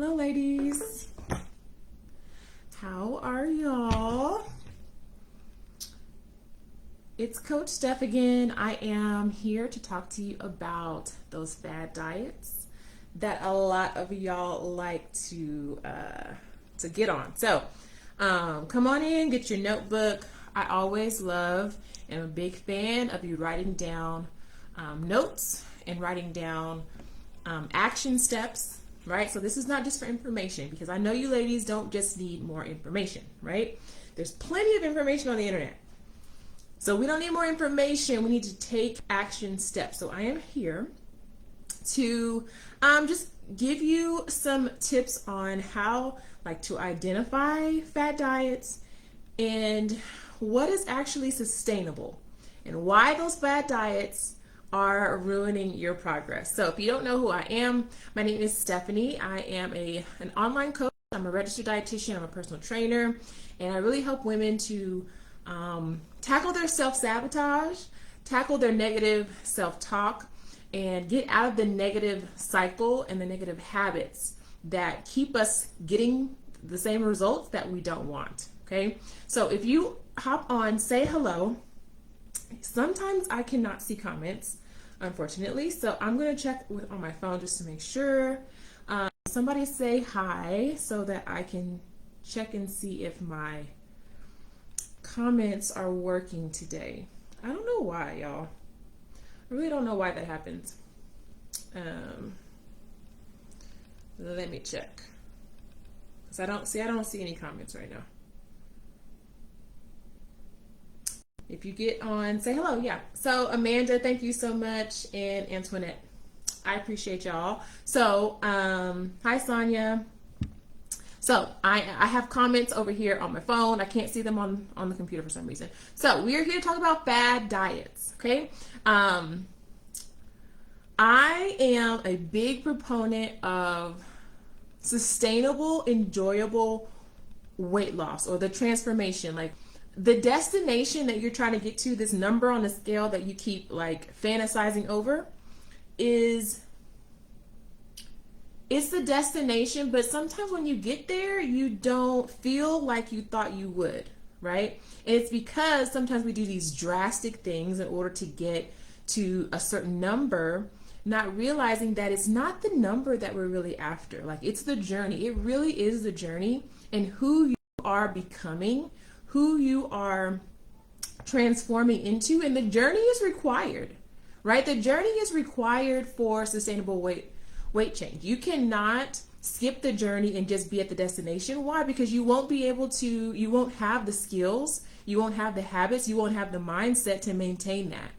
Hello, ladies. How are y'all? It's Coach Steph again. I am here to talk to you about those fad diets that a lot of y'all like to get on. So come on in, get your notebook. I always love and I'm a big fan of you writing down notes and writing down action steps, right? So this is not just for information, because I know you ladies don't just need more information, right? There's plenty of information on the internet. So we don't need more information. We need to take action steps. So I am here to just give you some tips on how to identify fad diets and what is actually sustainable and why those fad diets are ruining your progress. So if you don't know who I am, my name is Stephanie. I am an online coach. I'm a registered dietitian. I'm a personal trainer, and I really help women to tackle their self-sabotage, tackle their negative self-talk, and get out of the negative cycle and the negative habits that keep us getting the same results that we don't want. Okay, so if you hop on, say hello. Sometimes I cannot see comments, unfortunately, so I'm going to check on my phone just to make sure. Somebody say hi so that I can check and see if my comments are working today. I don't know why, y'all. I really don't know why that happens. Let me check, because I don't see any comments right now. If you get on, say hello. Yeah. So Amanda, thank you so much. And Antoinette, I appreciate y'all. So, hi Sonia. So I have comments over here on my phone. I can't see them on the computer for some reason. So we are here to talk about fad diets. Okay. I am a big proponent of sustainable, enjoyable weight loss, or the transformation. Like, the destination that you're trying to get to, this number on the scale that you keep fantasizing over, it's the destination, but sometimes when you get there, you don't feel like you thought you would, right? And it's because sometimes we do these drastic things in order to get to a certain number, not realizing that it's not the number that we're really after. It's the journey. It really is the journey, and who you are becoming, who you are transforming into, and the journey is required, right? The journey is required for sustainable weight change. You cannot skip the journey and just be at the destination. Why? Because you won't have the skills, you won't have the habits, you won't have the mindset to maintain that.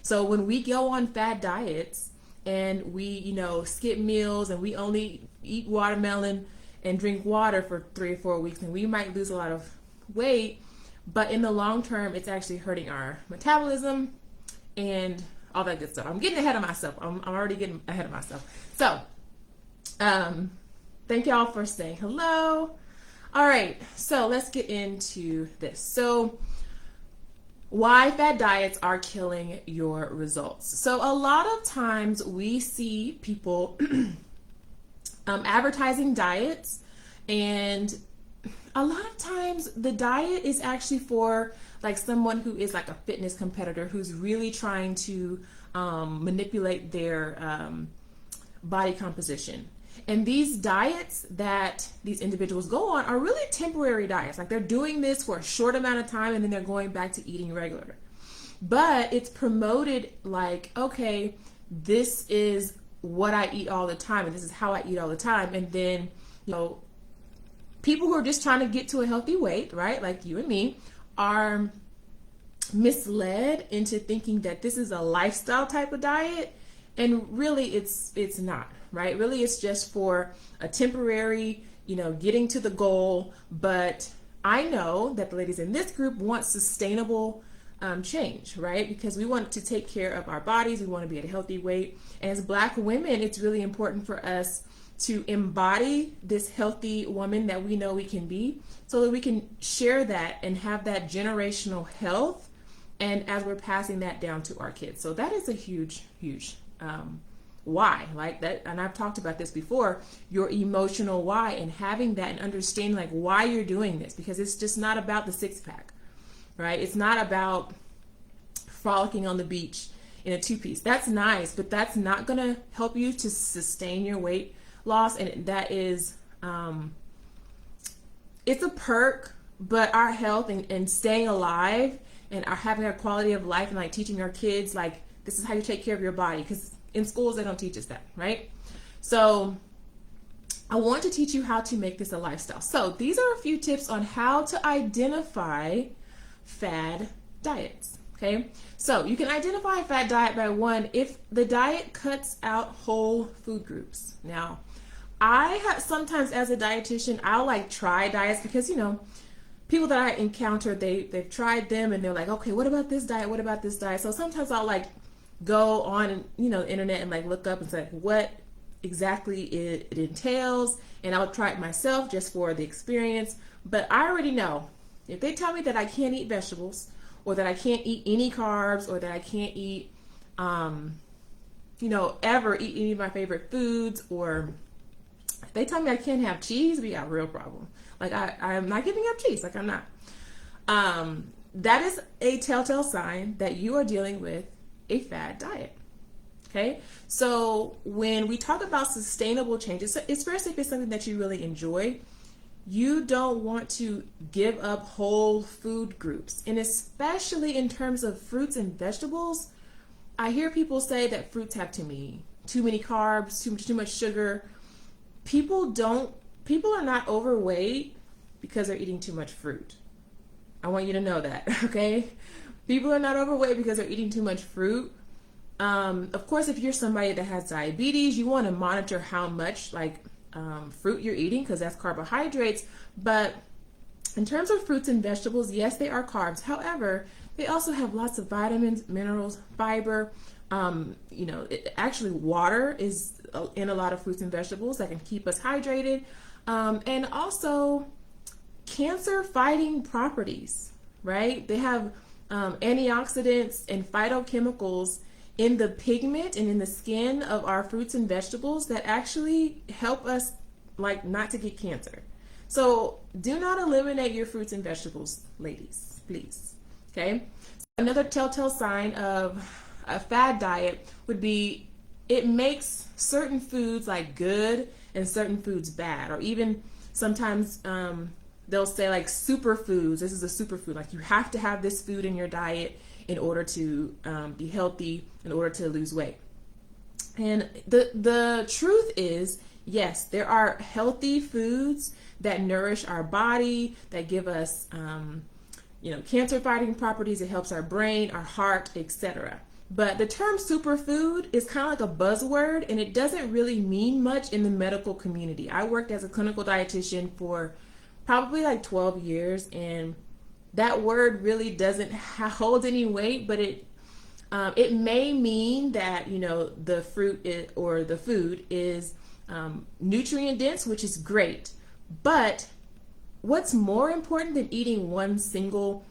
So when we go on fad diets and we, skip meals and we only eat watermelon and drink water for 3 or 4 weeks, and we might lose a lot of weight, but in the long term, it's actually hurting our metabolism and all that good stuff. I'm getting ahead of myself. I'm already getting ahead of myself. So, thank y'all for saying hello. All right, so let's get into this. So, why fad diets are killing your results. So, a lot of times we see people advertising diets, and a lot of times the diet is actually for someone who is a fitness competitor who's really trying to manipulate their body composition. And these diets that these individuals go on are really temporary diets. They're doing this for a short amount of time and then they're going back to eating regular. But it's promoted okay, this is what I eat all the time and this is how I eat all the time. And then, people who are just trying to get to a healthy weight, right, like you and me, are misled into thinking that this is a lifestyle type of diet, and really it's not, right? Really, it's just for a temporary, getting to the goal. But I know that the ladies in this group want sustainable change, right? Because we want to take care of our bodies, we want to be at a healthy weight. And as Black women, it's really important for us to embody this healthy woman that we know we can be, so that we can share that and have that generational health, and as we're passing that down to our kids. So that is a huge why, like that. And I've talked about this before, your emotional why, and having that and understanding like why you're doing this, because it's just not about the six pack, right? It's not about frolicking on the beach in a two-piece. That's nice, but that's not going to help you to sustain your weight loss. And that is, it's a perk, but our health and staying alive and our having a quality of life and like teaching our kids, like, this is how you take care of your body. Because in schools, they don't teach us that, right? So I want to teach you how to make this a lifestyle. So these are a few tips on how to identify fad diets. Okay, so you can identify a fad diet by one, if the diet cuts out whole food groups. Now, I have sometimes as a dietitian, I'll like try diets because, you know, people that I encounter, they've tried them and they're like, okay, what about this diet? What about this diet? So sometimes I'll like go on, you know, the internet and like look up and say what exactly it entails, and I'll try it myself just for the experience. But I already know if they tell me that I can't eat vegetables, or that I can't eat any carbs, or that I can't eat, you know, ever eat any of my favorite foods, or if they tell me I can't have cheese, we got a real problem. Like I'm not giving up cheese, like I'm not. That is a telltale sign that you are dealing with a fad diet. Okay, so when we talk about sustainable changes, especially if it's something that you really enjoy, you don't want to give up whole food groups. And especially in terms of fruits and vegetables, I hear people say that fruits have too many carbs, too much sugar. People are not overweight because they're eating too much fruit. I want you to know that, okay? People are not overweight because they're eating too much fruit. Of course, if you're somebody that has diabetes, you want to monitor how much fruit you're eating, because that's carbohydrates. But in terms of fruits and vegetables, yes, they are carbs. However, they also have lots of vitamins, minerals, fiber. You know, actually water is in a lot of fruits and vegetables that can keep us hydrated. And also cancer fighting properties, right? They have antioxidants and phytochemicals in the pigment and in the skin of our fruits and vegetables that actually help us like not to get cancer. So do not eliminate your fruits and vegetables, ladies, please. Okay. Another telltale sign of a fad diet would be it makes certain foods like good and certain foods bad, or even sometimes they'll say like superfoods. This is a superfood. Like you have to have this food in your diet in order to be healthy, in order to lose weight. And the truth is, yes, there are healthy foods that nourish our body, that give us, cancer fighting properties. It helps our brain, our heart, etc. But the term superfood is kind of like a buzzword, and it doesn't really mean much in the medical community. I worked as a clinical dietitian for probably like 12 years, and that word really doesn't hold any weight, but it may mean that, the fruit or the food is nutrient dense, which is great. But what's more important than eating one single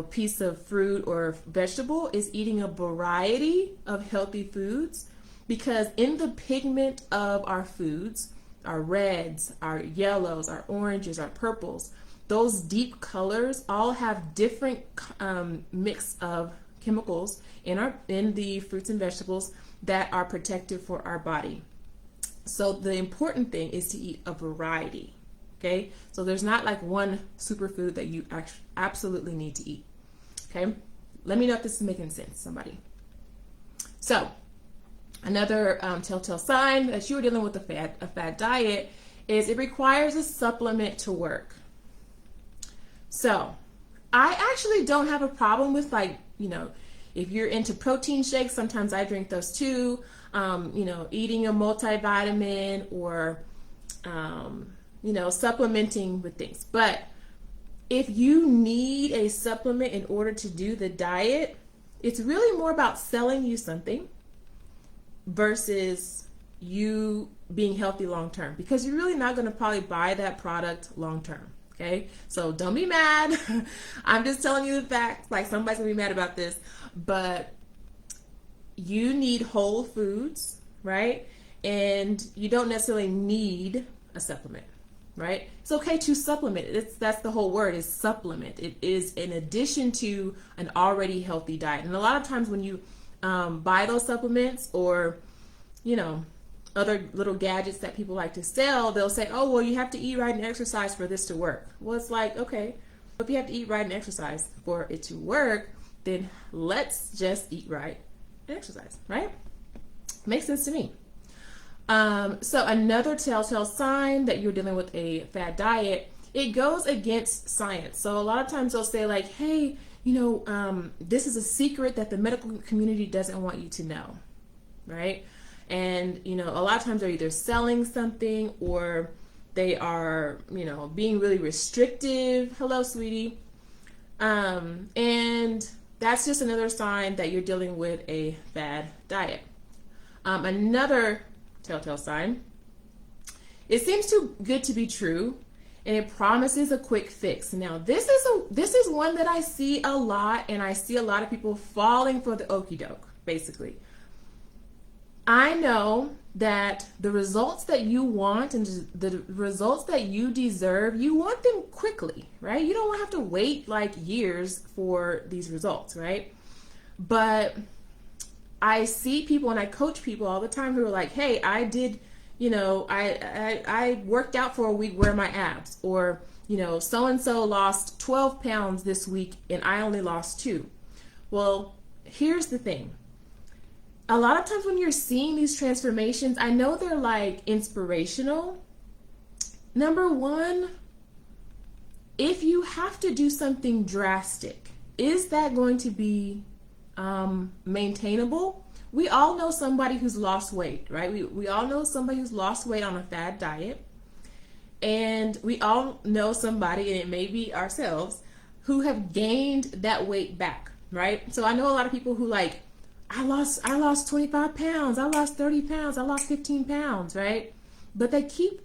piece of fruit or vegetable is eating a variety of healthy foods, because in the pigment of our foods, our reds, our yellows, our oranges, our purples, those deep colors all have different mix of chemicals in the fruits and vegetables that are protective for our body. So the important thing is to eat a variety. Okay, so there's not like one superfood that you absolutely need to eat. Okay, let me know if this is making sense, somebody. So another telltale sign that you are dealing with a fad diet is it requires a supplement to work. So I actually don't have a problem with if you're into protein shakes, sometimes I drink those too. Eating a multivitamin or supplementing with things. But if you need a supplement in order to do the diet, it's really more about selling you something versus you being healthy long term, because you're really not going to probably buy that product long term. Okay, so don't be mad. I'm just telling you the facts. Like, somebody's gonna be mad about this, but you need whole foods right? And you don't necessarily need a supplement, right? It's okay to supplement. That's the whole word, is supplement. It is in addition to an already healthy diet. And a lot of times when you buy those supplements, or, you know, other little gadgets that people like to sell, they'll say, oh, well, you have to eat right and exercise for this to work. Well, it's like, okay, if you have to eat right and exercise for it to work, then let's just eat right and exercise, right? Makes sense to me. So another telltale sign that you're dealing with a fad diet, it goes against science. So a lot of times they'll say like, hey, this is a secret that the medical community doesn't want you to know, right? And, a lot of times they're either selling something, or they are, being really restrictive. Hello, sweetie. And that's just another sign that you're dealing with a bad diet. Another telltale sign, it seems too good to be true, and it promises a quick fix. Now, this is one that I see a lot, and I see a lot of people falling for the okie doke, basically. I know that the results that you want and the results that you deserve, you want them quickly, right? You don't have to wait like years for these results, right? But I see people, and I coach people all the time who are like, hey, I did, I worked out for a week, where are my abs? Or, so-and-so lost 12 pounds this week and I only lost 2. Well, here's the thing. A lot of times when you're seeing these transformations, I know they're like inspirational. Number one, if you have to do something drastic, is that going to be maintainable? We all know somebody who's lost weight, right? We all know somebody who's lost weight on a fad diet. And we all know somebody, and it may be ourselves, who have gained that weight back, right? So I know a lot of people who like, I lost 25 pounds, I lost 30 pounds, I lost 15 pounds, right? But they keep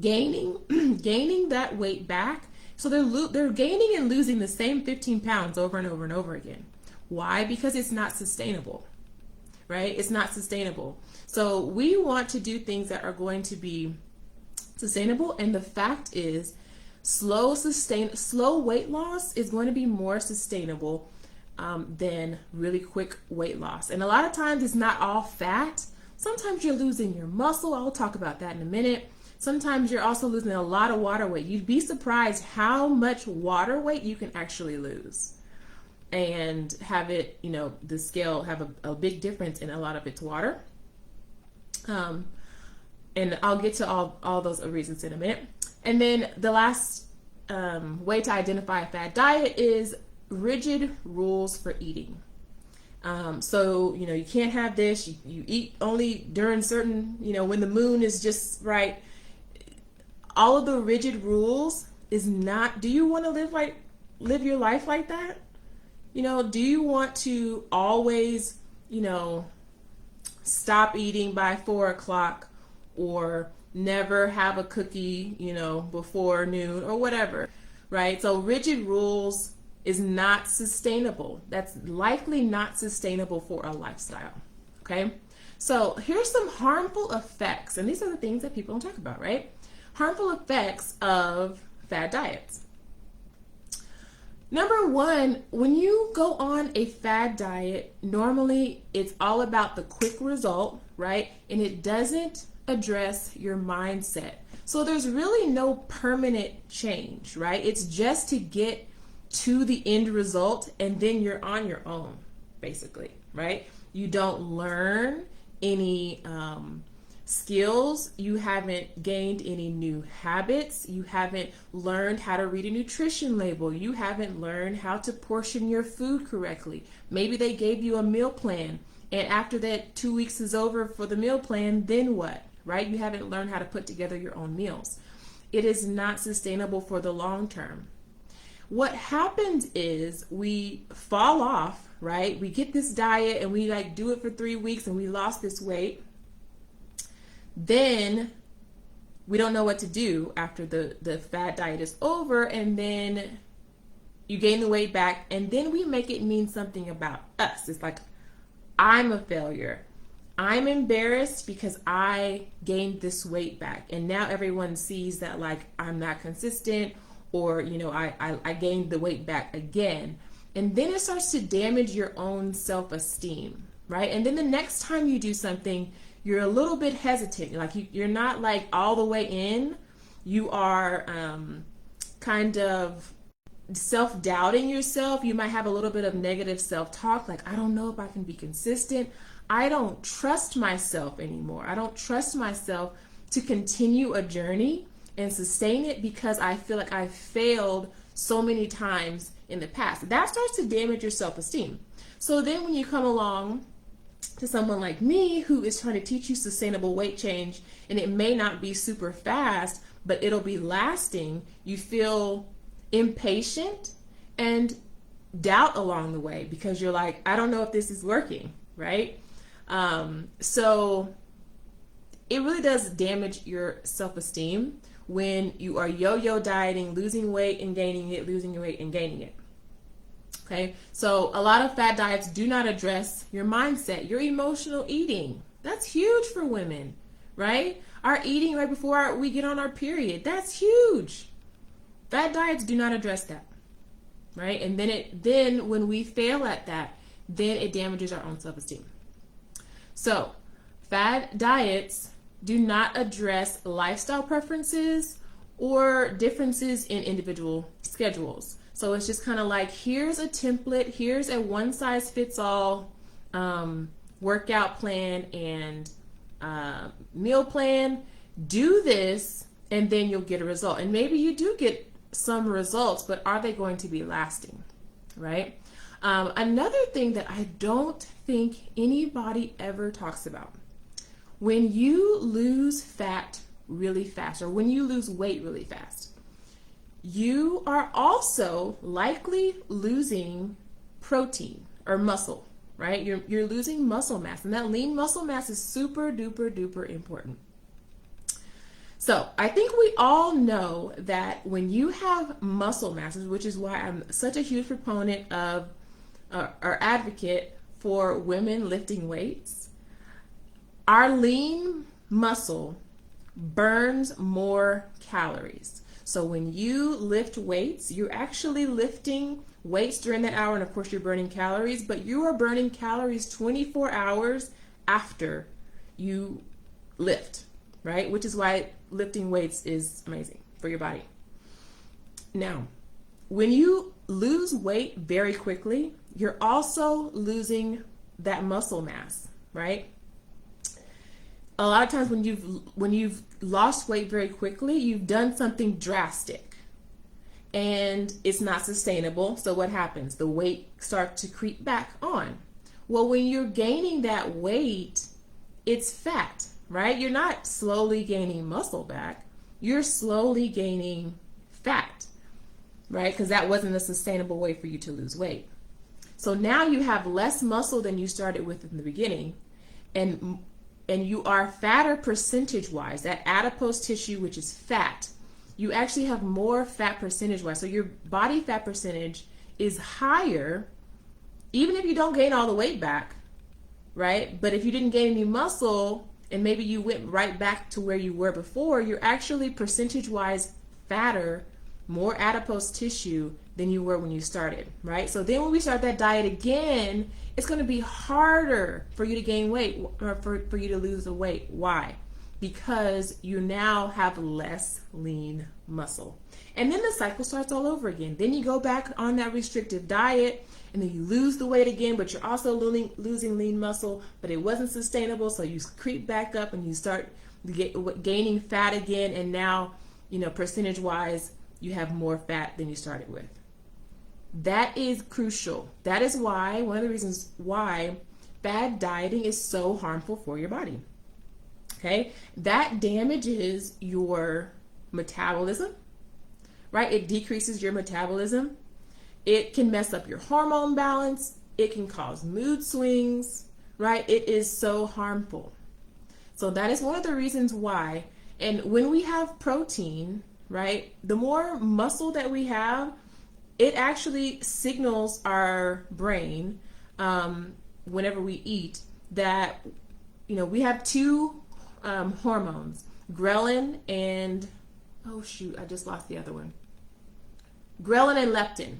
gaining that weight back. So they're gaining and losing the same 15 pounds over and over and over again. Why? Because it's not sustainable, right? It's not sustainable. So we want to do things that are going to be sustainable. And the fact is, slow weight loss is going to be more sustainable than really quick weight loss. And a lot of times it's not all fat. Sometimes you're losing your muscle. I'll talk about that in a minute. Sometimes you're also losing a lot of water weight. You'd be surprised how much water weight you can actually lose, and have it, the scale have a big difference in a lot of its water. And I'll get to all those reasons in a minute. And then the last way to identify a fad diet is rigid rules for eating. So, you can't have this, you eat only during certain, when the moon is just right. All of the rigid rules is not, do you want to live your life like that? Do you want to always, stop eating by 4 o'clock, or never have a cookie, before noon, or whatever, right? So rigid rules is not sustainable. That's likely not sustainable for a lifestyle, okay? So here's some harmful effects, and these are the things that people don't talk about, right? Harmful effects of fad diets. Number one, when you go on a fad diet, normally it's all about the quick result, right? And it doesn't address your mindset. So there's really no permanent change, right? It's just to get to the end result, and then you're on your own, basically, right? You don't learn any skills. You haven't gained any new habits. You haven't learned how to read a nutrition label. You haven't learned how to portion your food correctly. Maybe they gave you a meal plan, and after that 2 weeks is over for the meal plan, then what, right? You haven't learned how to put together your own meals. It is not sustainable for the long term. What happens is we fall off, right? We get this diet and we do it for 3 weeks and we lost this weight. Then we don't know what to do after the fad diet is over, and then you gain the weight back, and then we make it mean something about us. It's like, I'm a failure. I'm embarrassed because I gained this weight back. And now everyone sees that like I'm not consistent, or, I gained the weight back again. And then it starts to damage your own self-esteem, right? And then the next time you do something, you're a little bit hesitant. Like you're not like all the way in. You are kind of self-doubting yourself. You might have a little bit of negative self-talk, like, I don't know if I can be consistent. I don't trust myself anymore. I don't trust myself to continue a journey and sustain it because I feel like I failed so many times in the past. That starts to damage your self-esteem. So then when you come along to someone like me who is trying to teach you sustainable weight change, and it may not be super fast, but it'll be lasting, you feel impatient and doubt along the way because you're like, I don't know if this is working, right? So it really does damage your self-esteem when you are yo-yo dieting, losing weight and gaining it, losing weight and gaining it. Okay, so a lot of fad diets do not address your mindset, your emotional eating. That's huge for women, right? Our eating right before we get on our period, that's huge. Fad diets do not address that, right? And then when we fail at that, then it damages our own self-esteem. So fad diets do not address lifestyle preferences or differences in individual schedules. So it's just kind of like, here's a template, here's a one-size-fits-all workout plan and meal plan. Do this, and then you'll get a result. And maybe you do get some results, but are they going to be lasting, right? Another thing that I don't think anybody ever talks about, when you lose fat really fast, or when you lose weight really fast, you are also likely losing protein or muscle, right? You're losing muscle mass, and that lean muscle mass is super duper duper important. So I think we all know that when you have muscle masses, which is why I'm such a huge proponent of or advocate for women lifting weights, our lean muscle burns more calories. So when you lift weights, you're actually lifting weights during that hour, and of course you're burning calories, but you are burning calories 24 hours after you lift, right? Which is why lifting weights is amazing for your body. Now, when you lose weight very quickly, you're also losing that muscle mass, right? A lot of times when you've lost weight very quickly, you've done something drastic and it's not sustainable. So what happens? The weight starts to creep back on. Well, when you're gaining that weight, it's fat, right? You're not slowly gaining muscle back. You're slowly gaining fat, right? Because that wasn't a sustainable way for you to lose weight. So now you have less muscle than you started with in the beginning, and you are fatter percentage-wise. That adipose tissue, which is fat, you actually have more fat percentage-wise. So your body fat percentage is higher, even if you don't gain all the weight back, right? But if you didn't gain any muscle, and maybe you went right back to where you were before, you're actually percentage-wise fatter, more adipose tissue than you were when you started, right? So then when we start that diet again, it's going to be harder for you to gain weight or for you to lose the weight. Why? Because you now have less lean muscle. And then the cycle starts all over again. Then you go back on that restrictive diet, and then you lose the weight again, but you're also losing lean muscle, but it wasn't sustainable, so you creep back up and you start gaining fat again, and now, percentage-wise, you have more fat than you started with. That is crucial. That is why, one of the reasons why fad dieting is so harmful for your body. Okay? That damages your metabolism, right? It decreases your metabolism. It can mess up your hormone balance. It can cause mood swings, right? It is so harmful. So that is one of the reasons why. And when we have protein, right, the more muscle that we have, it actually signals our brain whenever we eat that we have two hormones, ghrelin and, oh shoot, I just lost the other one. Ghrelin and leptin.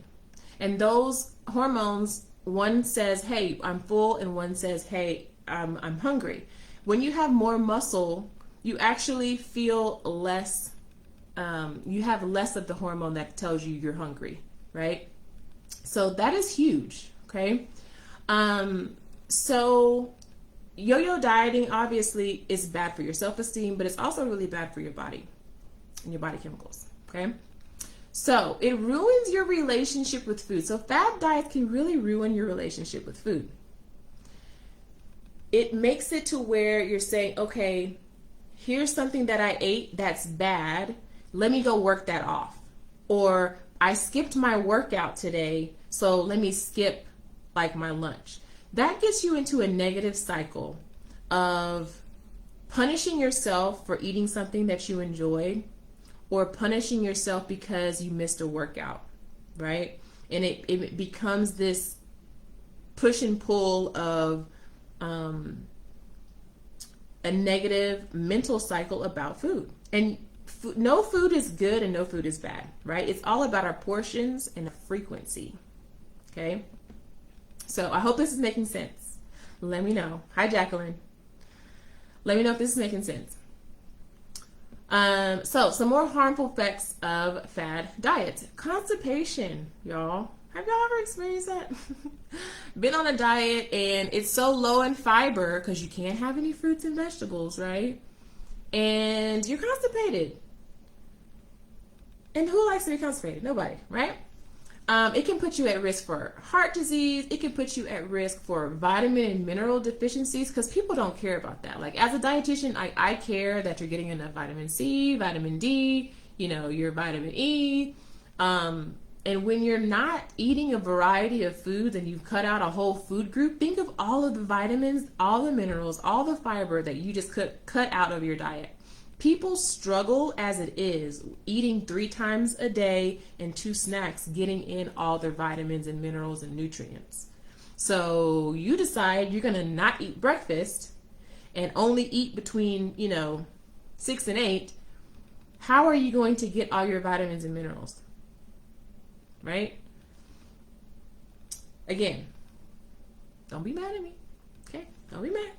And those hormones, one says, hey, I'm full, and one says, hey, I'm hungry. When you have more muscle, you actually feel less, you have less of the hormone that tells you you're hungry, right? So that is huge, okay? So yo-yo dieting obviously is bad for your self-esteem, but it's also really bad for your body and your body chemicals, okay? So it ruins your relationship with food. So fad diets can really ruin your relationship with food. It makes it to where you're saying, okay, here's something that I ate that's bad. Let me go work that off. Or I skipped my workout today, so let me skip like my lunch. That gets you into a negative cycle of punishing yourself for eating something that you enjoyed, or punishing yourself because you missed a workout, right? And it becomes this push and pull of a negative mental cycle about food. And no food is good and no food is bad, right? It's all about our portions and the frequency, okay? So I hope this is making sense. Let me know. Hi, Jacqueline. Let me know if this is making sense. So some more harmful effects of fad diets. Constipation, y'all. Have y'all ever experienced that? Been on a diet and it's so low in fiber because you can't have any fruits and vegetables, right? And you're constipated. And who likes to be constipated? Nobody, right? It can put you at risk for heart disease. It can put you at risk for vitamin and mineral deficiencies because people don't care about that. Like as a dietitian, I care that you're getting enough vitamin C, vitamin D, your vitamin E. And when you're not eating a variety of foods and you've cut out a whole food group, think of all of the vitamins, all the minerals, all the fiber that you just cut out of your diet. People struggle as it is, eating 3 times a day and 2 snacks, getting in all their vitamins and minerals and nutrients. So you decide you're going to not eat breakfast and only eat between, 6 and 8. How are you going to get all your vitamins and minerals? Right? Again, don't be mad at me. Okay? Don't be mad.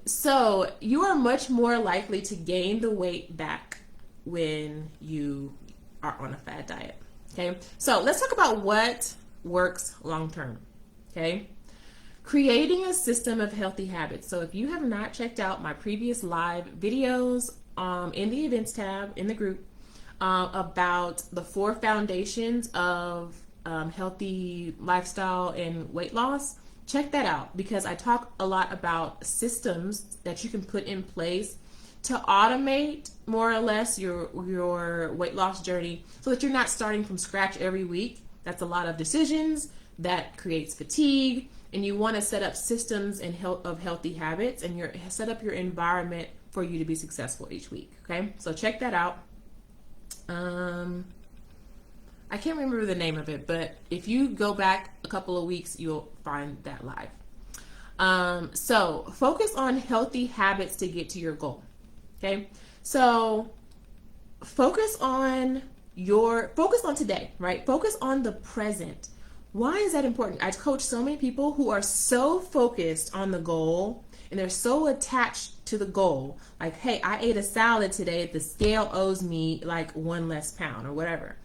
So you are much more likely to gain the weight back when you are on a fad diet. Okay. So let's talk about what works long term. Okay. Creating a system of healthy habits. So if you have not checked out my previous live videos, in the events tab in the group, about the 4 foundations of, healthy lifestyle and weight loss, check that out because I talk a lot about systems that you can put in place to automate more or less your weight loss journey so that you're not starting from scratch every week. That's a lot of decisions that creates fatigue, and you want to set up systems and of healthy habits and set up your environment for you to be successful each week. Okay, so check that out. I can't remember the name of it, but if you go back a couple of weeks, you'll find that live. So focus on healthy habits to get to your goal. Okay. So focus on today, right? Focus on the present. Why is that important? I coach so many people who are so focused on the goal and they're so attached to the goal. Like, hey, I ate a salad today. The scale owes me like 1 less pound or whatever.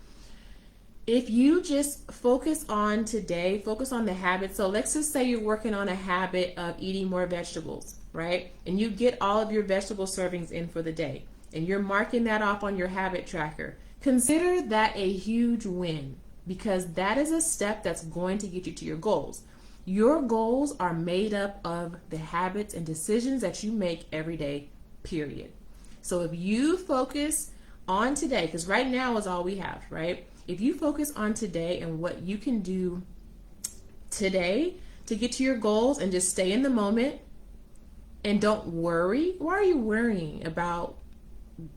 If you just focus on today, focus on the habit. So let's just say you're working on a habit of eating more vegetables, right? And you get all of your vegetable servings in for the day and you're marking that off on your habit tracker. Consider that a huge win because that is a step that's going to get you to your goals. Your goals are made up of the habits and decisions that you make every day, period. So if you focus on today, because right now is all we have, right? If you focus on today and what you can do today to get to your goals and just stay in the moment and don't worry. Why are you worrying about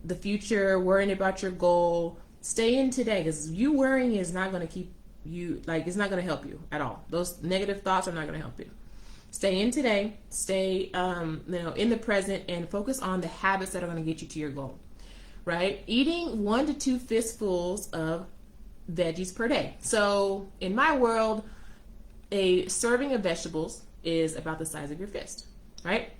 the future, worrying about your goal? Stay in today because you worrying is not going to keep you, like, it's not going to help you at all. Those negative thoughts are not going to help you. Stay in today, stay in the present, and focus on the habits that are going to get you to your goal, right? Eating 1 to 2 fistfuls of veggies per day. So in my world, a serving of vegetables is about the size of your fist, right?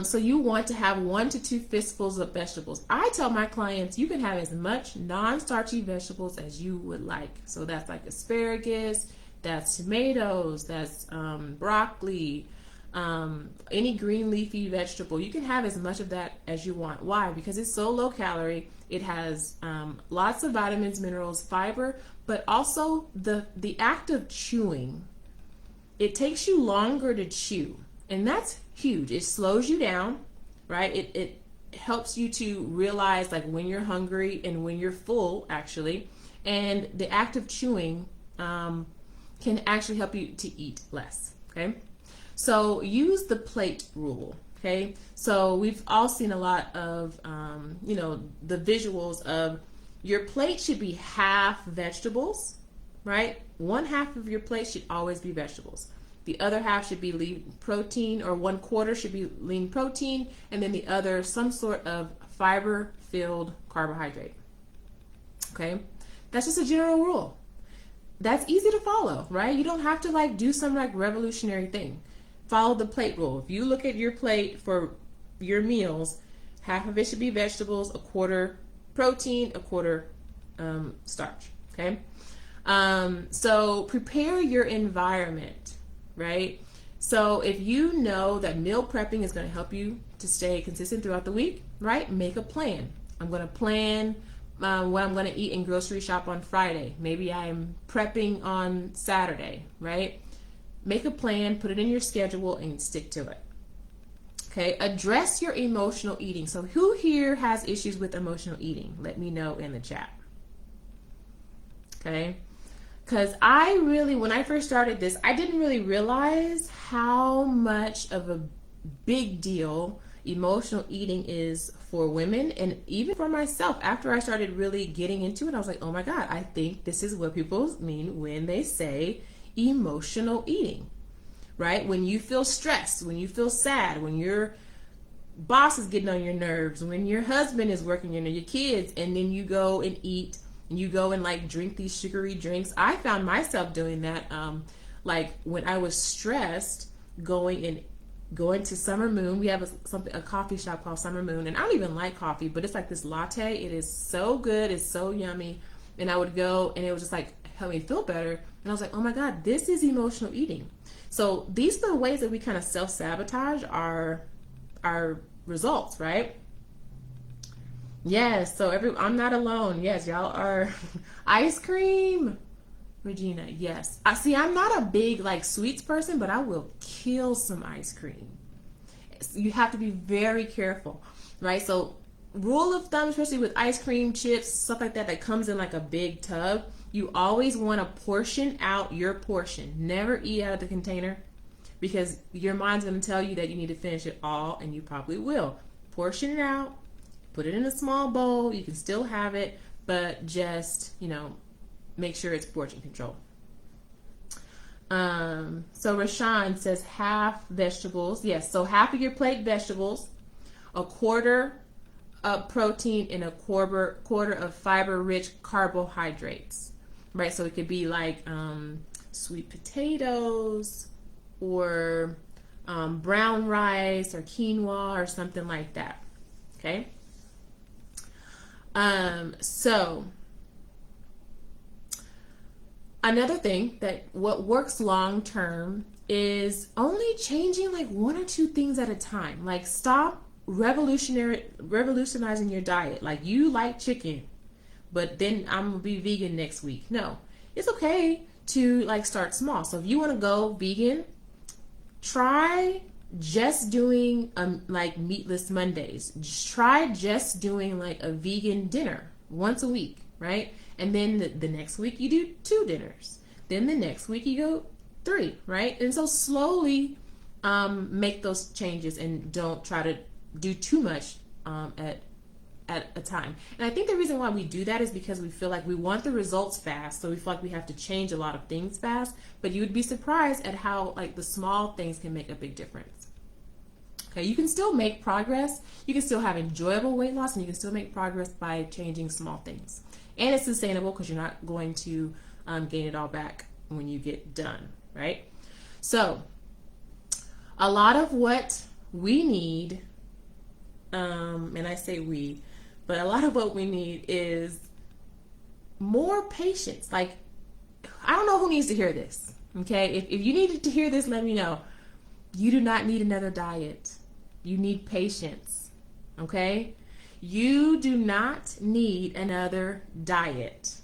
So you want to have 1 to 2 fistfuls of vegetables. I tell my clients you can have as much non-starchy vegetables as you would like. So that's like asparagus, that's tomatoes, that's broccoli, any green leafy vegetable. You can have as much of that as you want. Why? Because it's so low calorie. It has lots of vitamins, minerals, fiber, but also the act of chewing. It takes you longer to chew, and that's huge. It slows you down, right? It helps you to realize like when you're hungry and when you're full, actually. And the act of chewing can actually help you to eat less, okay? So use the plate rule, okay? So we've all seen a lot of, the visuals of your plate should be half vegetables, right? 1/2 of your plate should always be vegetables. The other half should be lean protein, or 1/4 should be lean protein, and then the other some sort of fiber-filled carbohydrate. Okay? That's just a general rule. That's easy to follow, right? You don't have to like do some like revolutionary thing. Follow the plate rule. If you look at your plate for your meals, half of it should be vegetables, 1/4 protein, 1/4 starch. Okay? So prepare your environment, right? So if you know that meal prepping is going to help you to stay consistent throughout the week, right? Make a plan. I'm going to plan what I'm going to eat and grocery shop on Friday. Maybe I'm prepping on Saturday, right? Make a plan, put it in your schedule, and stick to it. Okay, address your emotional eating. So who here has issues with emotional eating? Let me know in the chat. Okay, because when I first started this, I didn't really realize how much of a big deal emotional eating is for women, and even for myself. After I started really getting into it, I was like, oh my God, I think this is what people mean when they say emotional eating, right? When you feel stressed, when you feel sad, when your boss is getting on your nerves, when your husband is working, your kids, and then you go and eat, and you go and like drink these sugary drinks. I found myself doing that, like when I was stressed, going to Summer Moon. We have a coffee shop called Summer Moon, and I don't even like coffee, but it's like this latte. It is so good. It's so yummy. And I would go, and it was just like help me feel better. And I was like, oh my God, this is emotional eating. So these are the ways that we kind of self-sabotage our results, right? Yes. So I'm not alone. Yes, y'all are. Ice cream. Regina, yes. I'm not a big like sweets person, but I will kill some ice cream. You have to be very careful, right? So rule of thumb, especially with ice cream, chips, stuff like that comes in like a big tub, you always want to portion out your portion. Never eat out of the container, because your mind's going to tell you that you need to finish it all, and you probably will. Portion it out, put it in a small bowl. You can still have it, but just, make sure it's portion control. So Rashawn says half vegetables. Yes, so half of your plate vegetables, 1/4 of protein, and 1/4 of fiber-rich carbohydrates. Right, so it could be like sweet potatoes, or brown rice, or quinoa, or something like that. Okay. So another thing that what works long term is only changing like 1 or 2 things at a time. Like stop revolutionizing your diet. Like you like chicken, but then I'm gonna be vegan next week. No, it's okay to like start small. So if you want to go vegan, try just doing like meatless Mondays. Try just doing like a vegan dinner once a week, right? And then the next week you do 2 dinners. Then the next week you go 3, right? And so slowly make those changes, and don't try to do too much at at a time. And I think the reason why we do that is because we feel like we want the results fast, so we feel like we have to change a lot of things fast. But you would be surprised at how like the small things can make a big difference. Okay, you can still make progress. You can still have enjoyable weight loss, and you can still make progress by changing small things. And it's sustainable because you're not going to gain it all back when you get done, right? So a lot of what we need, and I say we, but a lot of what we need is more patience. Like, I don't know who needs to hear this, okay? If you needed to hear this, let me know. You do not need another diet. You need patience, okay? You do not need another diet.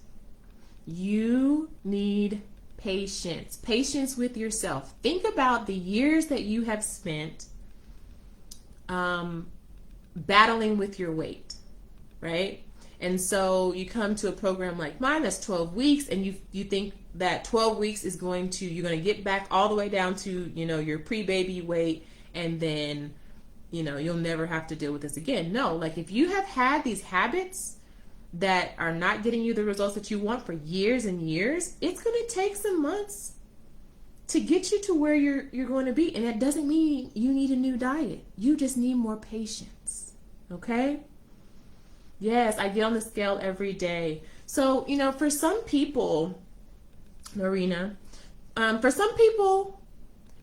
You need patience. Patience with yourself. Think about the years that you have spent battling with your weight, right? And so you come to a program like mine that's 12 weeks, and you think that 12 weeks is you're going to get back all the way down to, your pre-baby weight, and then, you'll never have to deal with this again. No, like if you have had these habits that are not getting you the results that you want for years and years, it's going to take some months to get you to where you're going to be. And that doesn't mean you need a new diet. You just need more patience. Okay? Yes, I get on the scale every day. So, for some people, Marina, for some people,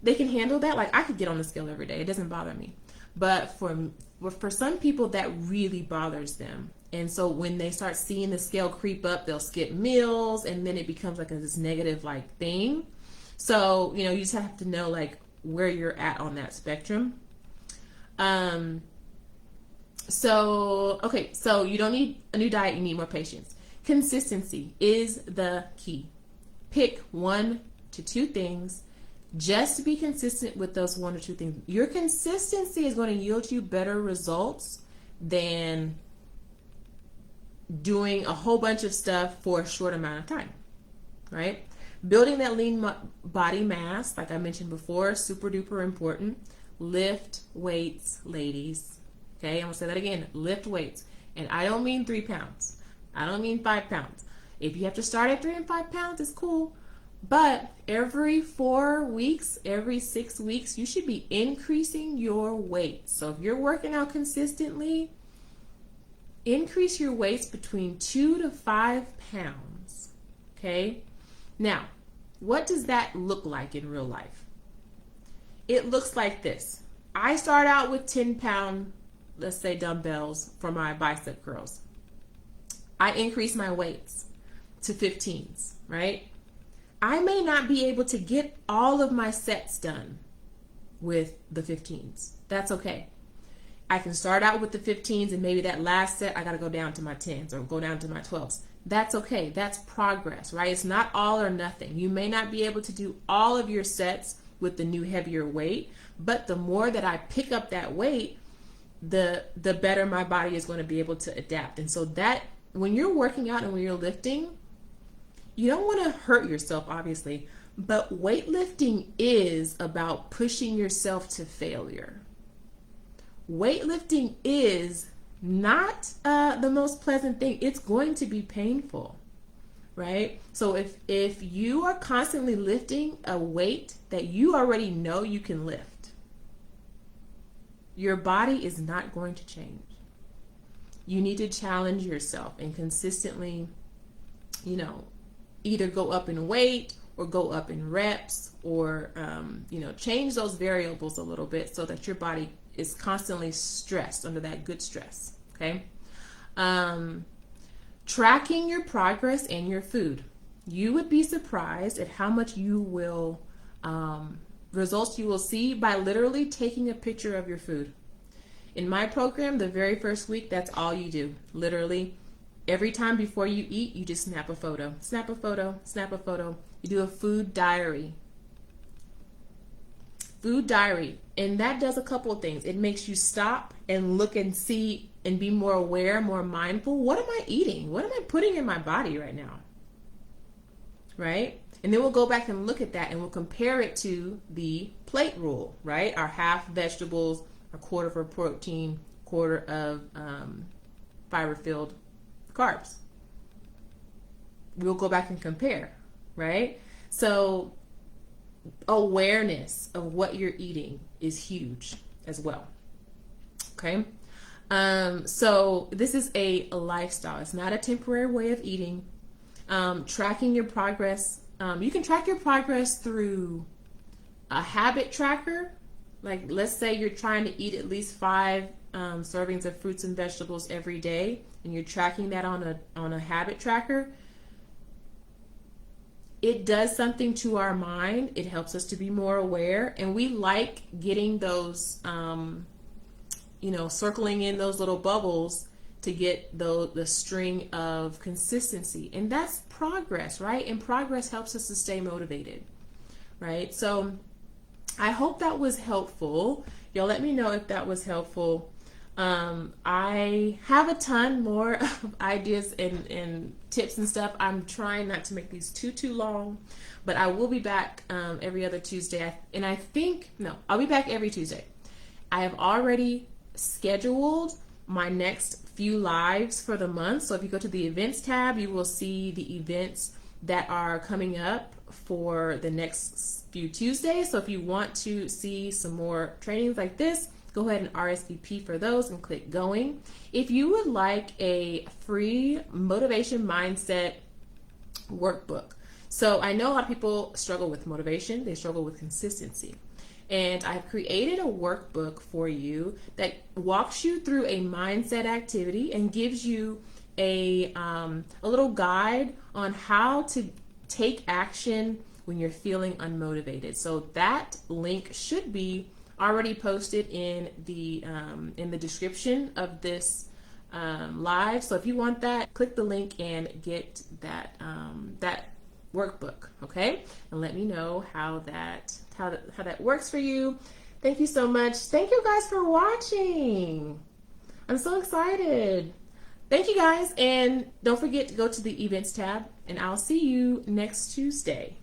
they can handle that. Like, I could get on the scale every day. It doesn't bother me. But for some people, that really bothers them. And so when they start seeing the scale creep up, they'll skip meals, and then it becomes like this negative like thing. So, you just have to know like where you're at on that spectrum. So you don't need a new diet, you need more patience. Consistency is the key. Pick 1 to 2 things. Just be consistent with those 1 or 2 things. Your consistency is going to yield you better results than doing a whole bunch of stuff for a short amount of time, right? Building that lean body mass, like I mentioned before, super duper important. Lift weights, ladies. Okay, I'm gonna say that again. Lift weights. And I don't mean 3 pounds. I don't mean 5 pounds. If you have to start at 3 and 5 pounds, it's cool. But every 4 weeks, every 6 weeks, you should be increasing your weight. So if you're working out consistently, increase your weights between 2 to 5 pounds. Okay? Now, what does that look like in real life? It looks like this. I start out with 10-pound, let's say, dumbbells for my bicep curls. I increase my weights to 15s, right? I may not be able to get all of my sets done with the 15s. That's okay. I can start out with the 15s, and maybe that last set I got to go down to my 10s or go down to my 12s. That's okay. That's progress, right? It's not all or nothing. You may not be able to do all of your sets with the new heavier weight, but the more that I pick up that weight, the better my body is going to be able to adapt. And so that when you're working out and when you're lifting, you don't want to hurt yourself, obviously, but weightlifting is about pushing yourself to failure. Weightlifting is not the most pleasant thing. It's going to be painful, right? So if you are constantly lifting a weight that you already know you can lift, your body is not going to change. You need to challenge yourself and consistently, either go up in weight or go up in reps or, change those variables a little bit so that your body is constantly stressed under that good stress. Okay. Tracking your progress and your food. You would be surprised at how much you will, results you will see by literally taking a picture of your food. In my program, the very first week, that's all you do. Literally, every time before you eat, you just snap a photo. Snap a photo, snap a photo. You do a food diary. Food diary. And that does a couple of things. It makes you stop and look and see and be more aware, more mindful. What am I eating? What am I putting in my body right now? Right? And then we'll go back and look at that and we'll compare it to the plate rule, right? Our half vegetables, a quarter for protein, quarter of fiber-filled carbs. We'll go back and compare, right? So awareness of what you're eating is huge as well. Okay. So this is a lifestyle. It's not a temporary way of eating. Tracking your progress. You can track your progress through a habit tracker. Like, let's say you're trying to eat at least 5 servings of fruits and vegetables every day, and you're tracking that on a habit tracker. It does something to our mind. It helps us to be more aware, and we like getting those, circling in those little bubbles to get the string of consistency, and that's progress, right? And progress helps us to stay motivated, right? So I hope that was helpful. Y'all let me know if that was helpful. I have a ton more ideas and tips and stuff. I'm trying not to make these too long, but I will be back every other Tuesday. I'll be back every Tuesday. I have already scheduled my next few lives for the month. So if you go to the events tab, you will see the events that are coming up for the next few Tuesdays. So if you want to see some more trainings like this, go ahead and RSVP for those and click going. If you would like a free motivation mindset workbook. So I know a lot of people struggle with motivation. They struggle with consistency. And I've created a workbook for you that walks you through a mindset activity and gives you a little guide on how to take action when you're feeling unmotivated. So that link should be already posted in the description of this live. So if you want that, click the link and get that workbook, okay? And let me know how that works for you. Thank you so much. Thank you guys for watching. I'm so excited. Thank you guys, and don't forget to go to the events tab, and I'll see you next Tuesday.